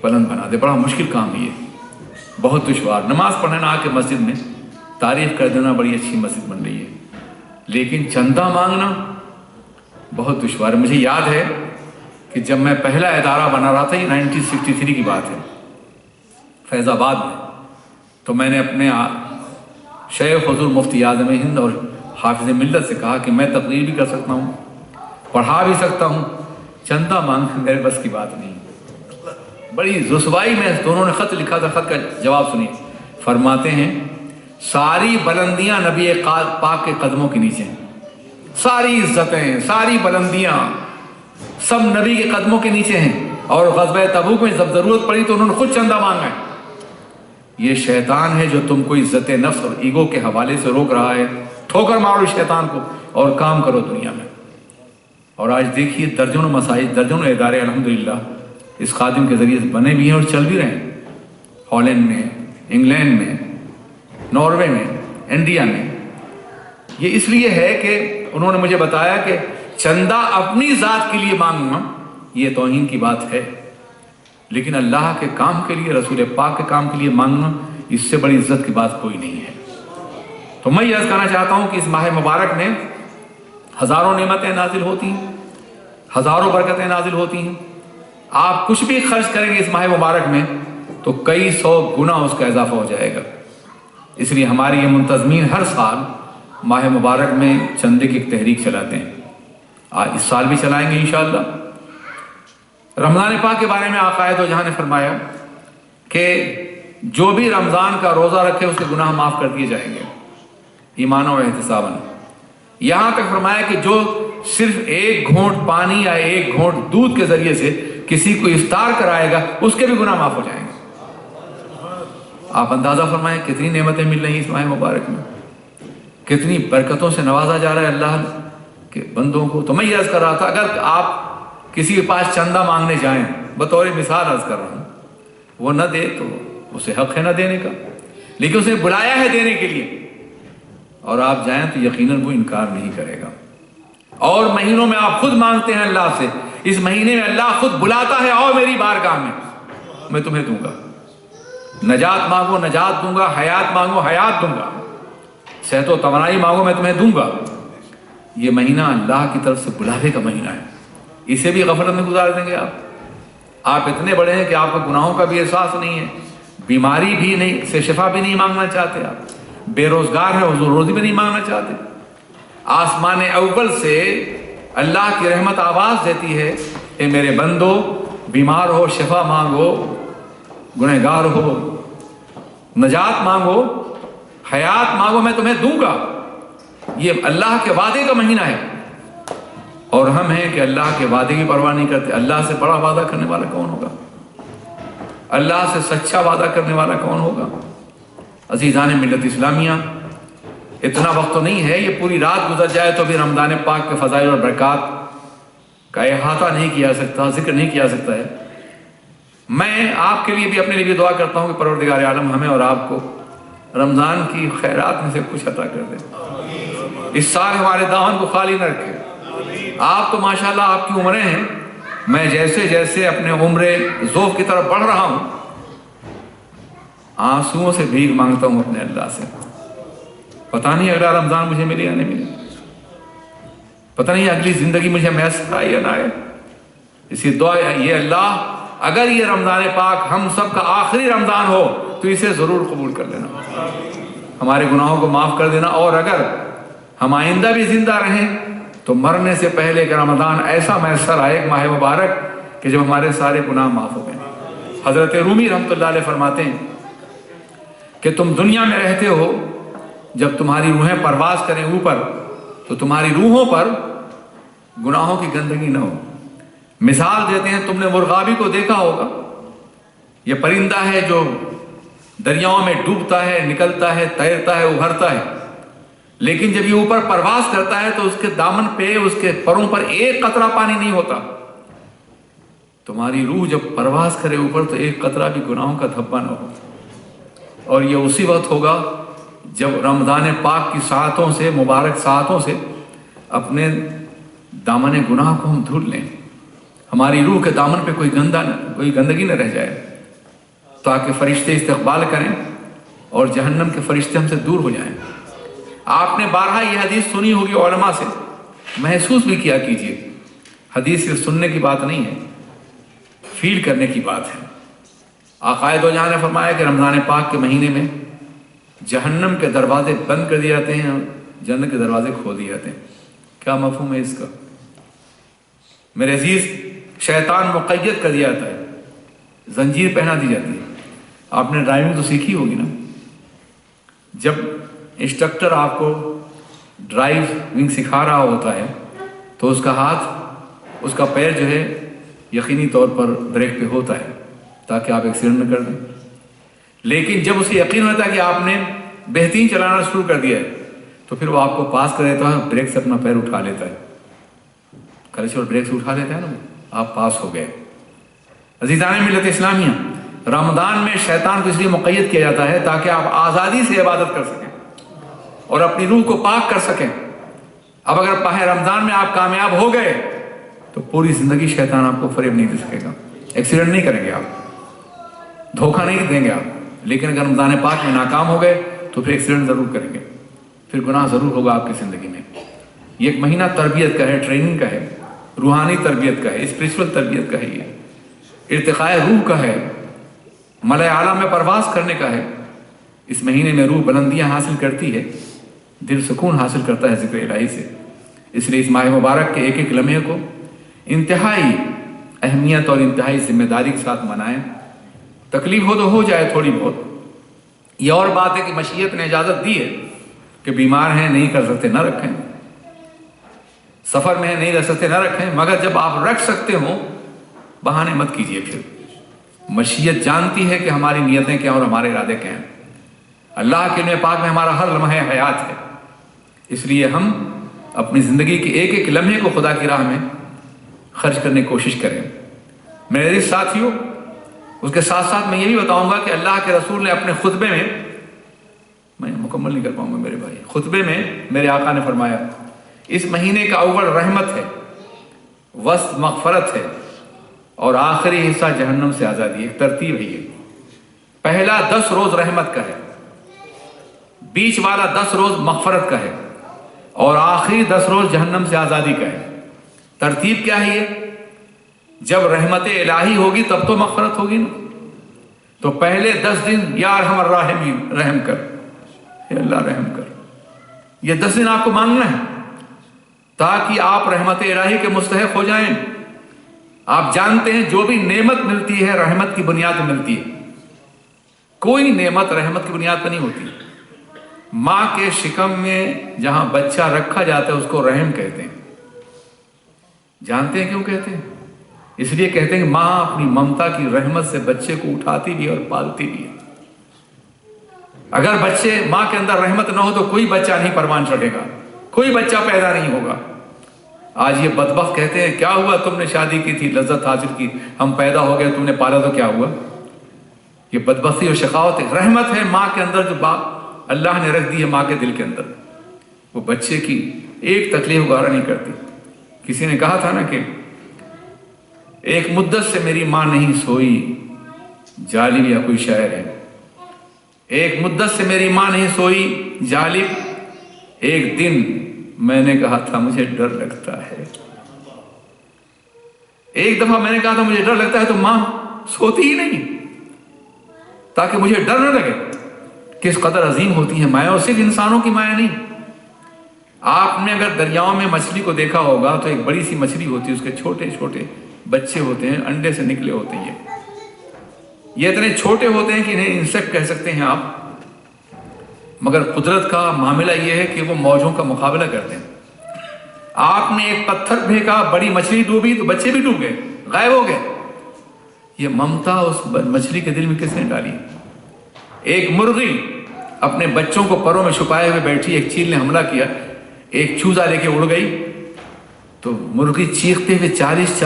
بلند بنا دے۔ بڑا مشکل کام ہے یہ، بہت دشوار۔ نماز پڑھنا آ کے مسجد میں تعریف کر دینا بڑی اچھی مسجد بن رہی ہے، لیکن چندہ مانگنا بہت دشوار ہے۔ مجھے یاد ہے کہ جب میں پہلا ادارہ بنا رہا تھا، یہ 1963 کی بات ہے، فیض آباد میں، تو میں نے اپنے شیخ حضور مفتی اعظم ہند اور حافظ ملت سے کہا کہ میں تقریر بھی کر سکتا ہوں، پڑھا بھی سکتا ہوں، چندہ مانگنا میرے بس کی بات نہیں۔ بڑی رسوائی میں دونوں نے خط لکھا تھا، خط کا جواب سنیے۔ فرماتے ہیں ساری بلندیاں نبی پاک کے قدموں کے نیچے ہیں، ساری عزتیں، ساری بلندیاں سب نبی کے قدموں کے نیچے ہیں، اور غزوہ تبوک میں جب ضرورت پڑی تو انہوں نے خود چندہ مانگا ہے۔ یہ شیطان ہے جو تم کو عزت نفس اور ایگو کے حوالے سے روک رہا ہے۔ ٹھوکر مارو شیطان کو اور کام کرو دنیا میں۔ اور آج دیکھیے درجنوں مساجد، درجنوں ادارے الحمدللہ اس خادم کے ذریعے سے بنے بھی ہیں اور چل بھی رہے ہیں، ہالینڈ میں، انگلینڈ میں، ناروے میں، انڈیا میں۔ یہ اس لیے ہے کہ انہوں نے مجھے بتایا کہ چندہ اپنی ذات کے لیے مانگنا یہ توہین کی بات ہے، لیکن اللہ کے کام کے لیے، رسول پاک کے کام کے لیے مانگنا اس سے بڑی عزت کی بات کوئی نہیں ہے۔ تو میں یہ عرض کرنا چاہتا ہوں کہ اس ماہ مبارک میں ہزاروں نعمتیں نازل ہوتی ہیں، ہزاروں برکتیں نازل ہوتی ہیں۔ آپ کچھ بھی خرچ کریں گے اس ماہ مبارک میں تو کئی سو گنا اس کا اضافہ ہو جائے گا۔ اس لیے ہماری یہ منتظمین ہر سال ماہ مبارک میں چندے کی ایک تحریک چلاتے ہیں، اس سال بھی چلائیں گے انشاءاللہ۔ رمضان پاک کے بارے میں آقا دو جہاں نے فرمایا کہ جو بھی رمضان کا روزہ رکھے اس کے گناہ معاف کر دیے جائیں گے ایمان و احتساباً۔ یہاں تک فرمایا کہ جو صرف ایک گھونٹ پانی یا ایک گھونٹ دودھ کے ذریعے سے کسی کو افطار کرائے گا اس کے بھی گناہ معاف ہو جائیں گے۔ آپ اندازہ فرمائیں کتنی نعمتیں مل رہی ہیں اس ماہ مبارک میں، کتنی برکتوں سے نوازا جا رہا ہے اللہ کے بندوں کو۔ تو میں یہ عرض کر رہا تھا، اگر آپ کسی کے پاس چندہ مانگنے جائیں، بطور مثال عرض کر رہا ہوں، وہ نہ دے تو اسے حق ہے نہ دینے کا، لیکن اسے بلایا ہے دینے کے لیے، اور آپ جائیں تو یقیناً وہ انکار نہیں کرے گا۔ اور مہینوں میں آپ خود مانگتے ہیں اللہ سے، اس مہینے میں اللہ خود بلاتا ہے، اور میری بارگاہ میں تمہیں دوں گا، نجات مانگو نجات دوں گا، حیات مانگو حیات دوں گا، صحت و توانائی مانگو میں تمہیں دوں گا۔ یہ مہینہ اللہ کی طرف سے بلاوے کا مہینہ ہے، اسے بھی غفلت میں گزار دیں گے آپ اتنے بڑے ہیں کہ آپ کو گناہوں کا بھی احساس نہیں ہے، بیماری بھی نہیں سے شفا بھی نہیں مانگنا چاہتے، آپ بے روزگار ہیں، حضور روزی بھی نہیں مانگنا چاہتے۔ آسمان اول سے اللہ کی رحمت آواز دیتی ہے، اے میرے بندو بیمار ہو شفا مانگو، گنہگار ہو نجات مانگو، حیات مانگو میں تمہیں دوں گا۔ یہ اللہ کے وعدے کا مہینہ ہے، اور ہم ہیں کہ اللہ کے وعدے کی پرواہ نہیں کرتے۔ اللہ سے بڑا وعدہ کرنے والا کون ہوگا؟ اللہ سے سچا وعدہ کرنے والا کون ہوگا؟ عزیزان ملت اسلامیہ، اتنا وقت تو نہیں ہے، یہ پوری رات گزر جائے تو بھی رمضان پاک کے فضائل اور برکات کا احاطہ نہیں کیا سکتا، ذکر نہیں کیا سکتا ہے۔ میں آپ کے لیے بھی اپنے لیے بھی دعا کرتا ہوں کہ پروردگار عالم ہمیں اور آپ کو رمضان کی خیرات میں سے کچھ عطا کر دے، اس سال ہمارے دامن کو خالی نہ رکھے۔ آپ تو ماشاءاللہ آپ کی عمریں ہیں، میں جیسے جیسے اپنے عمر ذوق کی طرف بڑھ رہا ہوں آنسوؤں سے بھیک مانگتا ہوں اپنے اللہ سے، پتہ نہیں اگلا رمضان مجھے ملے یا نہیں ملے، پتہ نہیں اگلی زندگی مجھے میسر آئے یا نہ آئے۔ اسی دعا یہ اللہ اگر یہ رمضان پاک ہم سب کا آخری رمضان ہو تو اسے ضرور قبول کر لینا، ہمارے گناہوں کو معاف کر دینا، اور اگر ہم آئندہ بھی زندہ رہیں تو مرنے سے پہلے کہ رمضان ایسا میسر آئے، ایک ماہ مبارک کہ جب ہمارے سارے گناہ معاف ہو گئے۔ حضرت رومی رحمۃ اللہ علیہ فرماتے ہیں کہ تم دنیا میں رہتے ہو، جب تمہاری روحیں پرواز کریں اوپر تو تمہاری روحوں پر گناہوں کی گندگی نہ ہو۔ مثال دیتے ہیں، تم نے مرغابی کو دیکھا ہوگا، یہ پرندہ ہے جو دریاؤں میں ڈوبتا ہے، نکلتا ہے، تیرتا ہے، ابھرتا ہے، لیکن جب یہ اوپر پرواز کرتا ہے تو اس کے دامن پہ، اس کے پروں پر ایک قطرہ پانی نہیں ہوتا۔ تمہاری روح جب پرواز کرے اوپر تو ایک قطرہ بھی گناہوں کا دھبا نہ ہو، اور یہ اسی وقت ہوگا جب رمضان پاک کی ساعتوں سے، مبارک ساعتوں سے اپنے دامن گناہ کو ہم دھل لیں، ہماری روح کے دامن پہ کوئی گندگی نہ رہ جائے، تاکہ فرشتے استقبال کریں اور جہنم کے فرشتے ہم سے دور ہو جائیں۔ آپ نے بارہا یہ حدیث سنی ہوگی علماء سے، محسوس بھی کیا کیجئے، حدیث صرف سننے کی بات نہیں ہے، فیل کرنے کی بات ہے۔ آقا دو جہاں نے فرمایا کہ رمضان پاک کے مہینے میں جہنم کے دروازے بند کر دیے جاتے ہیں اور جنت کے دروازے کھول دیے جاتے ہیں۔ کیا مفہوم ہے اس کا؟ میرے عزیز، شیطان مقید کر دیا جاتا ہے، زنجیر پہنا دی جاتی ہے۔ آپ نے ڈرائیونگ تو سیکھی ہوگی نا، جب انسٹرکٹر آپ کو ڈرائیونگ سکھا رہا ہوتا ہے تو اس کا ہاتھ، اس کا پیر جو ہے یقینی طور پر بریک پہ ہوتا ہے تاکہ آپ ایکسیڈنٹ نہ کر دیں، لیکن جب اسے یقین ہوتا ہے کہ آپ نے بہترین چلانا شروع کر دیا ہے تو پھر وہ آپ کو پاس کر دیتا ہے، بریک سے اپنا پیر اٹھا لیتا ہے، کلچ اور بریک سے اٹھا لیتا ہے نا، آپ پاس ہو گئے۔ عزیزان ملت اسلامیہ، رمضان میں شیطان کو اس لیے مقید کیا جاتا ہے تاکہ آپ آزادی سے عبادت کر سکیں اور اپنی روح کو پاک کر سکیں۔ اب اگر ماہ رمضان میں آپ کامیاب ہو گئے تو پوری زندگی شیطان آپ کو فریب نہیں دے سکے گا، ایکسیڈنٹ نہیں کریں گے آپ، دھوکہ نہیں دیں گے آپ۔ لیکن اگر رمضان پاک میں ناکام ہو گئے تو پھر ایکسیڈنٹ ضرور کریں گے، پھر گناہ ضرور ہوگا آپ کی زندگی میں۔ یہ ایک مہینہ تربیت کا ہے، ٹریننگ کا ہے، روحانی تربیت کا ہے، اسپریچول تربیت کا ہے، یہ ارتقاء روح کا ہے، ملائے اعلیٰ میں پرواز کرنے کا ہے۔ اس مہینے میں روح بلندیاں حاصل کرتی ہے، دل سکون حاصل کرتا ہے ذکر الہی سے۔ اس لیے اس ماہ مبارک کے ایک ایک لمحے کو انتہائی اہمیت اور انتہائی ذمہ داری کے ساتھ منائیں۔ تکلیف ہو تو ہو جائے تھوڑی بہت، یہ اور بات ہے کہ مشیت نے اجازت دی ہے کہ بیمار ہیں نہیں کر سکتے نہ رکھیں، سفر میں ہیں نہیں رہ سکتے نہ رکھیں، مگر جب آپ رکھ سکتے ہوں بہانے مت کیجیے۔ پھر مشیت جانتی ہے کہ ہماری نیتیں کیا اور ہمارے ارادے کیا ہیں۔ اللہ کے علم پاک میں ہمارا ہر لمحہ حیات ہے، اس لیے ہم اپنی زندگی کے ایک ایک لمحے کو خدا کی راہ میں خرچ کرنے کی کوشش کریں۔ میرے عزیز ساتھیوں، اس کے ساتھ ساتھ میں یہ بھی بتاؤں گا کہ اللہ کے رسول نے اپنے خطبے میں مکمل نہیں کر پاؤں گا میرے بھائی، خطبے میں میرے آقا نے فرمایا اس مہینے کا اول رحمت ہے، وسط مغفرت ہے اور آخری حصہ جہنم سے آزادی۔ ایک ترتیب ہے یہ، پہلا 10 روز رحمت کا ہے، بیچ والا 10 روز مغفرت کا ہے اور آخری 10 روز جہنم سے آزادی کا ہے۔ ترتیب کیا ہے یہ؟ جب رحمت الہی ہوگی تب تو مغفرت ہوگی نا، تو پہلے 10 دن یا ارحم الراحمین رحم کر، اے اللہ رحم کر، یہ 10 دن آپ کو مانگنا ہے تاکہ آپ رحمت الہی کے مستحق ہو جائیں۔ آپ جانتے ہیں جو بھی نعمت ملتی ہے رحمت کی بنیاد پر ملتی ہے، کوئی نعمت رحمت کی بنیاد پر نہیں ہوتی۔ ماں کے شکم میں جہاں بچہ رکھا جاتا ہے اس کو رحم کہتے ہیں۔ جانتے ہیں کیوں کہتے ہیں؟ اس لیے کہتے ہیں کہ ماں اپنی ممتا کی رحمت سے بچے کو اٹھاتی بھی ہے اور پالتی بھی ہے۔ اگر بچے ماں کے اندر رحمت نہ ہو تو کوئی بچہ نہیں پروان چڑھے گا، کوئی بچہ پیدا نہیں ہوگا۔ آج یہ بدبخت کہتے ہیں کیا ہوا تم نے شادی کی تھی، لذت حاصل کی، ہم پیدا ہو گئے، تم نے پالا تو کیا ہوا؟ یہ بدبختی اور شقاوت ہے۔ رحمت ہے ماں کے اندر جو باپ اللہ نے رکھ دی ہے ماں کے دل کے اندر، وہ بچے کی ایک تکلیف گوارا نہیں کرتی۔ کسی نے کہا تھا نا کہ ایک مدت سے میری ماں نہیں سوئی، جالب یا کوئی شاعر ہے، ایک مدت سے میری ماں نہیں سوئی جالب، ایک دن میں نے کہا تھا مجھے ڈر لگتا ہے۔ ایک دفعہ میں نے کہا تھا مجھے ڈر لگتا ہے تو ماں سوتی ہی نہیں تاکہ مجھے ڈر نہ لگے۔ کس قدر عظیم ہوتی ہے مائیں، اور صرف انسانوں کی مائیں نہیں۔ آپ نے اگر دریاؤں میں مچھلی کو دیکھا ہوگا تو ایک بڑی سی مچھلی ہوتی ہے، اس کے چھوٹے چھوٹے بچے ہوتے ہیں، انڈے سے نکلے ہوتے ہیں، یہ اتنے چھوٹے ہوتے ہیں کہ انہیں انسیکٹ کہہ سکتے ہیں آپ، مگر قدرت کا معاملہ یہ ہے کہ وہ موجوں کا مقابلہ کرتے ہیں۔ آپ نے ایک پتھر پھینکا، بڑی مچھلی ڈوبی تو بچے بھی ڈوب گئے، غائب ہو گئے۔ یہ ممتا اس مچھلی کے دل میں کس نے ڈالی؟ ایک مرغی اپنے بچوں کو پروں میں چھپائے ہوئے بیٹھی، ایک چیل نے حملہ کیا، ایک چوزا لے کے اڑ گئی تو مرغی چیختے ہوئے 40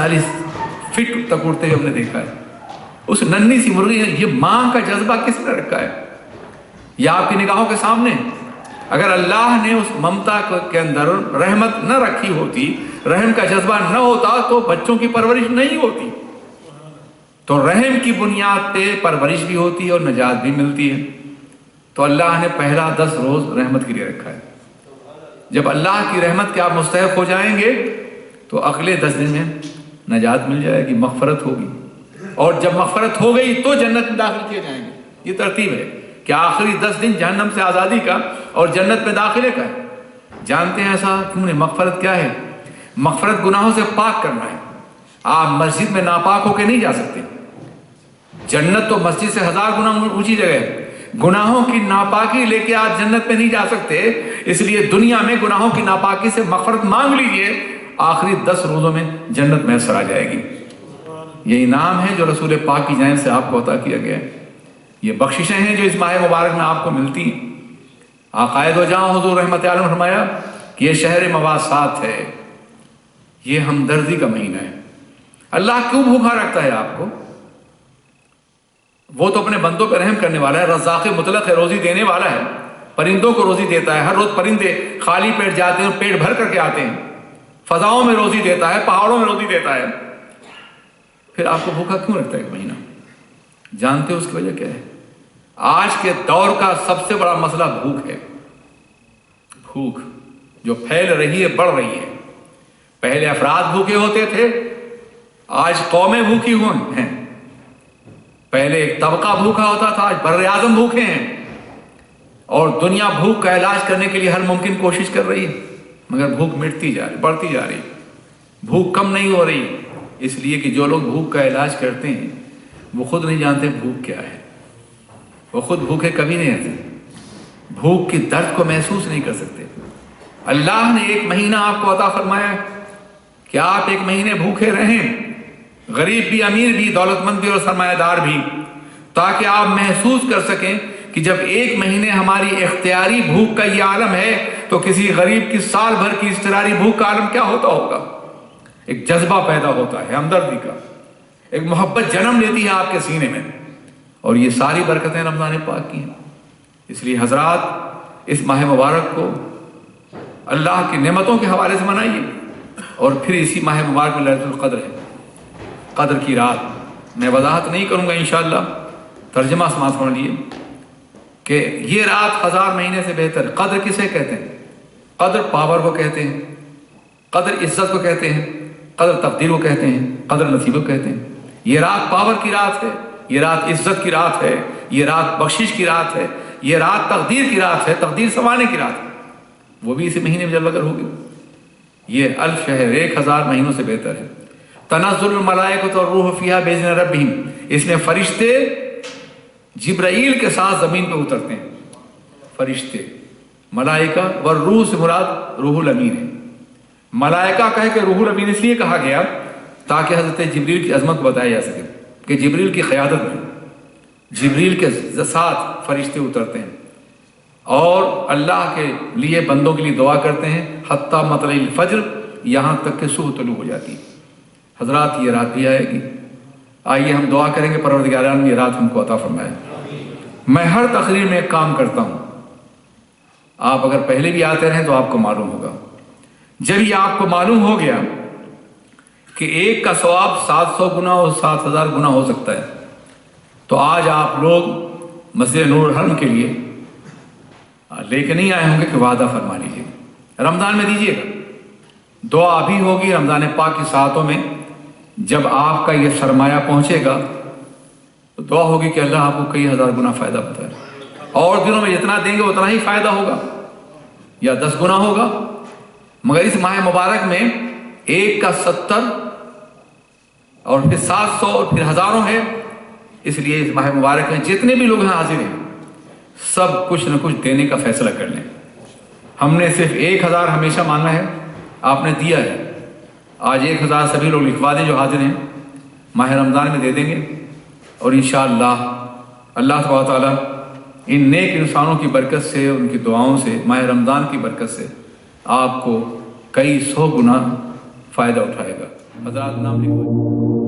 فٹ تک اڑتے ہوئے ہم نے دیکھا ہے۔ اس ننھی سی مرغی، یہ ماں کا جذبہ کس نے رکھا ہے؟ یہ آپ کی نگاہوں کے سامنے۔ اگر اللہ نے اس ممتا کے اندر رحمت نہ رکھی ہوتی، رحم کا جذبہ نہ ہوتا تو بچوں کی پرورش نہیں ہوتی۔ تو رحم کی بنیاد پہ پرورش بھی ہوتی ہے اور نجات بھی ملتی ہے۔ تو اللہ نے پہلا 10 روز رحمت کے لیے رکھا ہے۔ جب اللہ کی رحمت کے آپ مستحق ہو جائیں گے تو اگلے 10 دن میں نجات مل جائے گی، مغفرت ہوگی، اور جب مغفرت ہو گئی تو جنت میں داخل کیے جائیں گے۔ یہ ترتیب ہے کہ آخری 10 دن جہنم سے آزادی کا اور جنت میں داخلے کا ہے۔ جانتے ہیں ایسا کیوں نہیں؟ مغفرت کیا ہے؟ مغفرت گناہوں سے پاک کرنا ہے۔ آپ مسجد میں ناپاک ہو کے نہیں جا سکتے، جنت تو مسجد سے 1000 گنا اونچی جگہ ہے۔ گناہوں کی ناپاکی لے کے آپ جنت میں نہیں جا سکتے، اس لیے دنیا میں گناہوں کی ناپاکی سے مغفرت مانگ لیجئے، آخری 10 روزوں میں جنت میسر آ جائے گی۔ یہ انعام ہے جو رسول پاک کی جانب سے آپ کو عطا کیا گیا ہے۔ یہ بخششیں ہیں جو اس ماہ مبارک میں آپ کو ملتی ہیں۔ عقائد و جہاں حضور رحمت عالم فرمایا کہ یہ شہر مواسات ہے، یہ ہمدردی کا مہینہ ہے۔ اللہ کیوں بھوکا رکھتا ہے آپ کو؟ وہ تو اپنے بندوں پہ رحم کرنے والا ہے، رزاق مطلق ہے، روزی دینے والا ہے، پرندوں کو روزی دیتا ہے، ہر روز پرندے خالی پیٹ جاتے ہیں، پیٹ بھر کر کے آتے ہیں، فضاؤں میں روزی دیتا ہے، پہاڑوں میں روزی دیتا ہے، پھر آپ کو بھوکا کیوں رکھتا ہے ایک مہینہ؟ جانتے ہو اس کی وجہ کیا ہے؟ آج کے دور کا سب سے بڑا مسئلہ بھوک ہے، بھوک جو پھیل رہی ہے، بڑھ رہی ہے۔ پہلے افراد بھوکے ہوتے تھے، آج قومیں بھوکی ہوئی ہیں۔ پہلے ایک طبقہ بھوکا ہوتا تھا، آج بر اعظم بھوکے ہیں، اور دنیا بھوک کا علاج کرنے کے لیے ہر ممکن کوشش کر رہی ہے، مگر بھوک مٹتی جا رہی، بڑھتی جا رہی، بھوک کم نہیں ہو رہی، اس لیے کہ جو لوگ بھوک کا علاج کرتے ہیں وہ خود نہیں جانتے بھوک کیا ہے، وہ خود بھوکے کبھی نہیں رہتے، بھوک کی درد کو محسوس نہیں کر سکتے۔ اللہ نے ایک مہینہ آپ کو عطا فرمایا کہ آپ ایک مہینے بھوکے رہیں، غریب بھی، امیر بھی، دولت مند بھی اور سرمایہ دار بھی، تاکہ آپ محسوس کر سکیں کہ جب ایک مہینے ہماری اختیاری بھوک کا یہ عالم ہے تو کسی غریب کی سال بھر کی اضطراری بھوک کا عالم کیا ہوتا ہوگا۔ ایک جذبہ پیدا ہوتا ہے ہمدردی کا، ایک محبت جنم لیتی ہے آپ کے سینے میں، اور یہ ساری برکتیں رمضان پاک کی ہیں۔ اس لیے حضرات اس ماہ مبارک کو اللہ کی نعمتوں کے حوالے سے منائیے، اور پھر اسی ماہ مبارک میں لیلۃ القدر ہے، قدر کی رات۔ میں وضاحت نہیں کروں گا انشاءاللہ، ترجمہ سماعت سن لیے کہ یہ رات 1000 مہینے سے بہتر ہے۔ قدر کسے کہتے ہیں؟ قدر پاور کو کہتے ہیں، قدر عزت کو کہتے ہیں، قدر تقدیر کو کہتے ہیں، قدر نصیب کو کہتے ہیں۔ یہ رات پاور کی رات ہے، یہ رات عزت کی رات ہے، یہ رات بخشش کی رات ہے، یہ رات تقدیر کی رات ہے، تقدیر سنوارنے کی رات ہے، وہ بھی اسی مہینے میں جلوہ گر ہوگی۔ یہ 1000 شہر 1000 مہینوں سے بہتر ہے۔ تنزل الملائکۃ والروح فیہا بإذن ربہم، اس میں فرشتے جبرائیل کے ساتھ زمین پہ اترتے ہیں، فرشتے، ملائکہ، والروح سے مراد روح الامین ہے۔ ملائکہ کہے کہ روح الامین اس لیے کہا گیا تاکہ حضرت جبریل کی عظمت بتائی جا سکے کہ جبریل کی قیادت میں جبریل کے ساتھ فرشتے اترتے ہیں اور اللہ کے لیے بندوں کے لیے دعا کرتے ہیں حتیٰ مطلع الفجر، یہاں تک کہ صبح طلوع ہو جاتی ہے۔ حضرات یہ رات بھی آئے گی، آئیے ہم دعا کریں گے پروردگار عالم یہ رات ہم کو عطا فرمائے۔ میں ہر تقریر میں ایک کام کرتا ہوں، آپ اگر پہلے بھی آتے رہیں تو آپ کو معلوم ہوگا، جب یہ آپ کو معلوم ہو گیا کہ ایک کا ثواب 700 گنا اور 7000 گنا ہو سکتا ہے، تو آج آپ لوگ مسجد نور الحرم کے لیے لے کے نہیں آئے ہوں گے کہ وعدہ فرما لیجیے، رمضان میں دیجیے گا، دعا بھی ہوگی رمضان پاک کی ساعتوں میں، جب آپ کا یہ سرمایہ پہنچے گا تو دعا ہوگی کہ اللہ آپ کو کئی ہزار گنا فائدہ بتائے، اور دنوں میں جتنا دیں گے اتنا ہی فائدہ ہوگا یا 10 گنا ہوگا، مگر اس ماہ مبارک میں ایک کا 70 اور پھر 700 اور پھر ہزاروں ہے، اس لیے اس ماہ مبارک میں جتنے بھی لوگ یہاں حاضر ہیں سب کچھ نہ کچھ دینے کا فیصلہ کر لیں۔ ہم نے صرف 1000 ہمیشہ مانگا ہے، آپ نے دیا ہے، آج 1000 سبھی لوگ لکھوا دیں جو حاضر ہیں، ماہ رمضان میں دے دیں گے، اور انشاءاللہ اللہ تبارک و تعالیٰ ان نیک انسانوں کی برکت سے، ان کی دعاؤں سے، ماہ رمضان کی برکت سے آپ کو کئی 100 گنا فائدہ اٹھائے گا۔ حضرات نام لکھوائیں۔